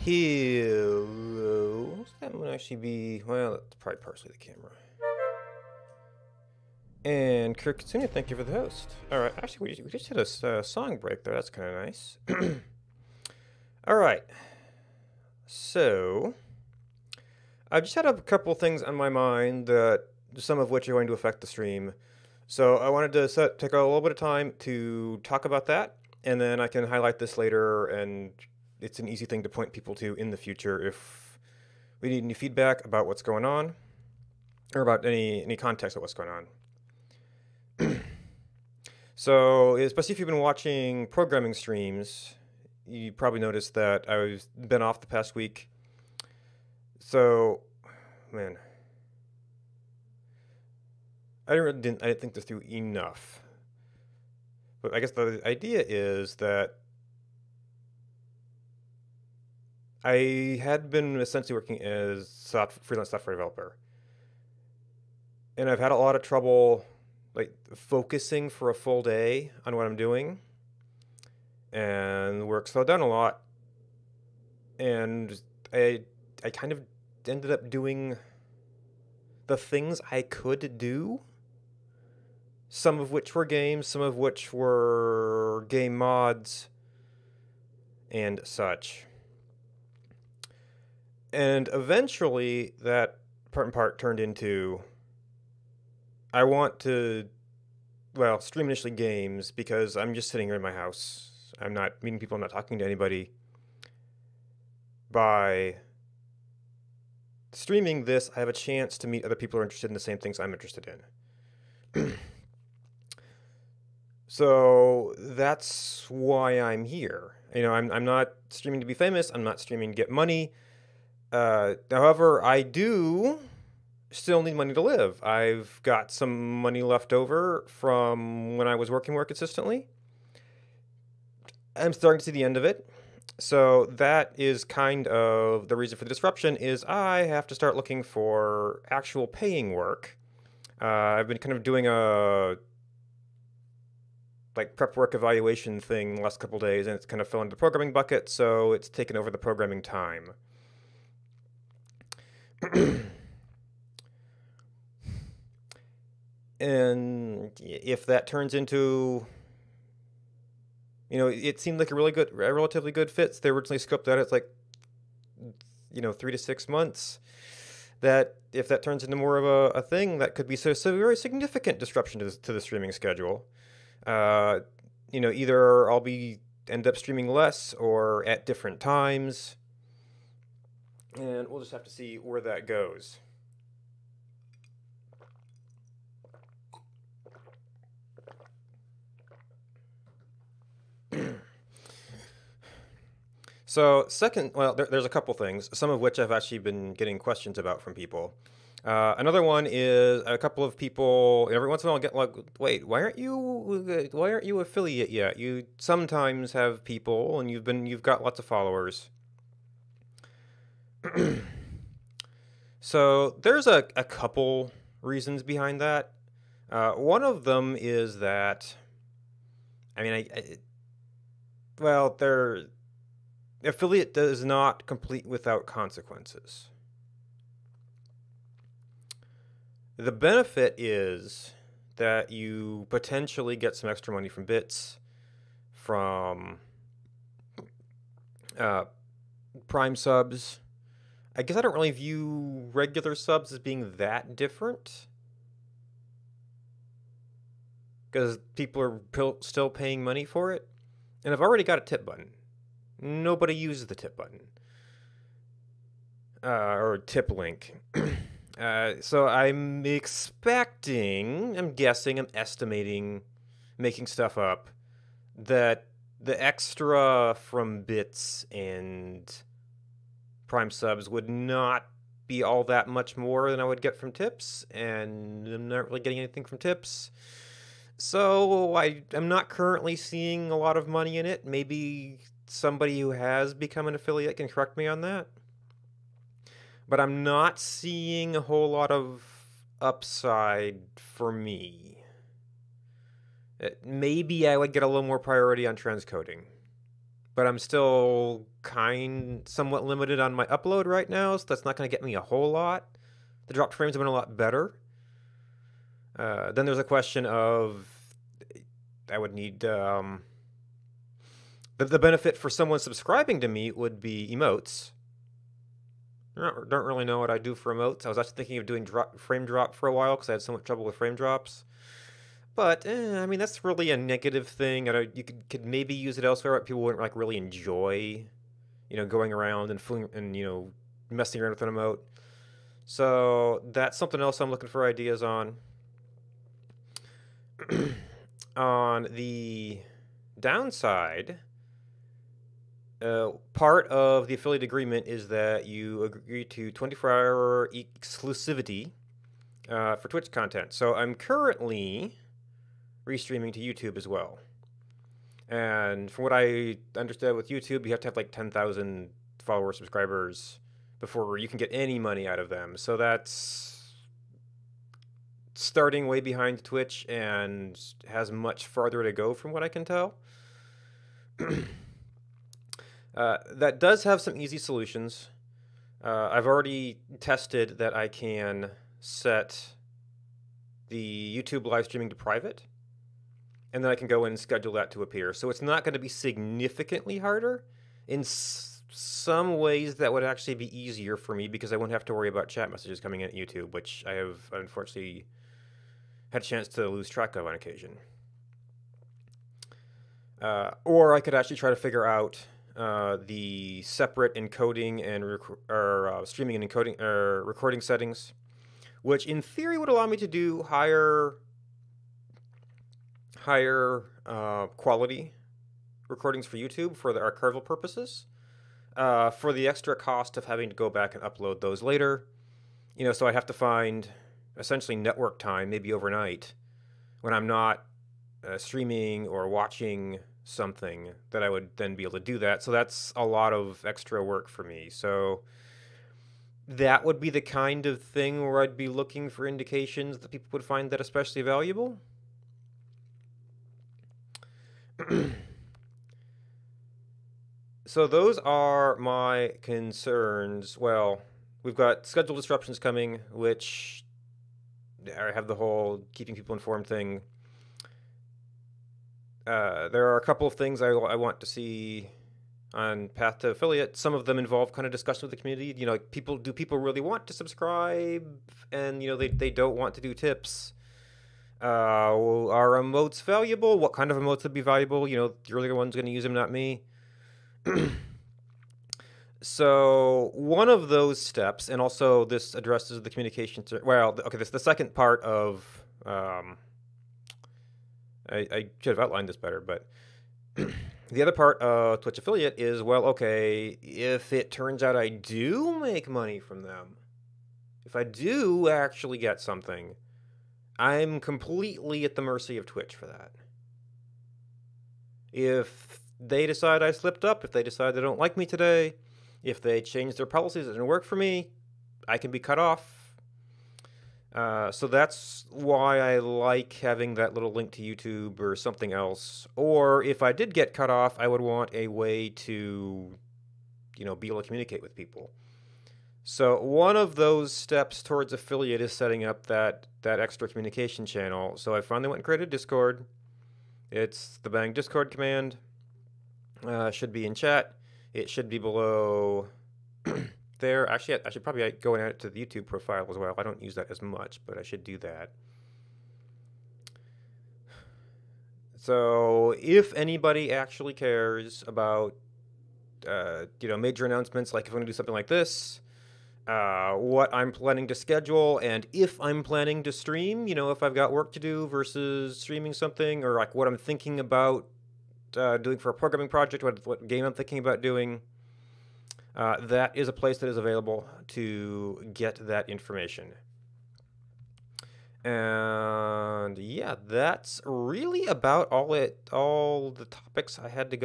Hello. That might actually be, well, that's probably partially the camera. And Kirk Katsuni, thank you for the host. All right, actually, we just had a song break there. That's kind of nice. All right. So, I just had a couple things on my mind that some of which are going to affect the stream. So, I wanted to take a little bit of time to talk about that, and then I can highlight this later, and it's an easy thing to point people to in the future if we need any feedback about what's going on, or about any context of what's going on. So, especially if you've been watching programming streams, you probably noticed that I've been off the past week. So, man, I didn't think this through enough. But I guess the idea is that I had been essentially working as freelance software developer, and I've had a lot of trouble focusing for a full day on what I'm doing, and work slowed down a lot, and I kind of ended up doing the things I could do, some of which were games, some of which were game mods and such. And eventually that part and part turned into, I want to, stream initially games because I'm just sitting here in my house. I'm not meeting people, I'm not talking to anybody. By streaming this, I have a chance to meet other people who are interested in the same things I'm interested in. So that's why I'm here. I'm not streaming to be famous. I'm not streaming to get money. However, I do still need money to live. I've got some money left over from when I was working more consistently. I'm starting to see the end of it. So that is kind of the reason for the disruption, is I have to start looking for actual paying work. I've been kind of doing a prep work evaluation thing the last couple days, and it's kind of fell into the programming bucket, so it's taken over the programming time. And if that turns into, it seemed like a relatively good fit. They originally scoped out it's 3 to 6 months. That if that turns into more of a thing, that could be so very significant disruption to the streaming schedule. Either I'll end up streaming less or at different times, and we'll just have to see where that goes. So second, there's a couple things, some of which I've actually been getting questions about from people. Another one is a couple of people every once in a while get wait, why aren't you affiliate yet? You sometimes have people, and you've got lots of followers. So there's a couple reasons behind that. One of them is that, affiliate does not complete without consequences. The benefit is that you potentially get some extra money from bits, from Prime subs. I guess I don't really view regular subs as being that different, because people are still paying money for it. And I've already got a tip button. Nobody uses the tip button. Or tip link. So I'm estimating, making stuff up, that the extra from bits and Prime subs would not be all that much more than I would get from tips, and I'm not really getting anything from tips. So I'm not currently seeing a lot of money in it. Maybe somebody who has become an affiliate can correct me on that. But I'm not seeing a whole lot of upside for me. Maybe I would get a little more priority on transcoding. but I'm still somewhat limited on my upload right now, so that's not going to get me a whole lot. The dropped frames have been a lot better. Then there's a question of I would need the benefit for someone subscribing to me would be emotes. I don't really know what I do for emotes. I was actually thinking of doing frame drop for a while because I had so much trouble with frame drops. But I mean, that's really a negative thing. You could maybe use it elsewhere, but people wouldn't like really enjoy, going around and fooling and messing around with an emote. So that's something else I'm looking for ideas on. On the downside, part of the affiliate agreement is that you agree to 24-hour exclusivity for Twitch content. So I'm currently restreaming to YouTube as well. And from what I understood with YouTube, you have to have like 10,000 followers, subscribers before you can get any money out of them. So that's starting way behind Twitch and has much farther to go from what I can tell. That does have some easy solutions. I've already tested that I can set the YouTube live streaming to private, and then I can go in and schedule that to appear. So it's not going to be significantly harder. In some ways, that would actually be easier for me because I wouldn't have to worry about chat messages coming in at YouTube, which I have unfortunately had a chance to lose track of on occasion. Or I could actually try to figure out the separate encoding and streaming and encoding recording settings, which in theory would allow me to do higher quality recordings for YouTube for the archival purposes, for the extra cost of having to go back and upload those later. So I'd have to find essentially network time, maybe overnight, when I'm not streaming or watching something, that I would then be able to do that. So that's a lot of extra work for me. So that would be the kind of thing where I'd be looking for indications that people would find that especially valuable. So those are my concerns. Well, we've got schedule disruptions coming, which I have the whole keeping people informed thing. There are a couple of things I want to see on Path to Affiliate. Some of them involve kind of discussion with the community. Do people really want to subscribe? And, they don't want to do tips. Are emotes valuable? What kind of emotes would be valuable? You're the one's going to use them, not me. So one of those steps, and also this addresses the communication. This the second part of. I should have outlined this better, but the other part of Twitch Affiliate is, if it turns out I do make money from them, if I do actually get something, I'm completely at the mercy of Twitch for that. If they decide I slipped up, if they decide they don't like me today, if they change their policies, it doesn't work for me, I can be cut off. So that's why I like having that little link to YouTube or something else. Or if I did get cut off, I would want a way to, be able to communicate with people. So one of those steps towards affiliate is setting up that extra communication channel. So I finally went and created Discord. It's the Bang Discord command. Should be in chat. It should be below there. Actually, I should probably go and add it to the YouTube profile as well. I don't use that as much, but I should do that. So if anybody actually cares about, major announcements, like if I'm going to do something like this, what I'm planning to schedule, and if I'm planning to stream, if I've got work to do versus streaming something, or like what I'm thinking about doing for a programming project, what game I'm thinking about doing, that is a place that is available to get that information. And yeah, that's really about all the topics I had to go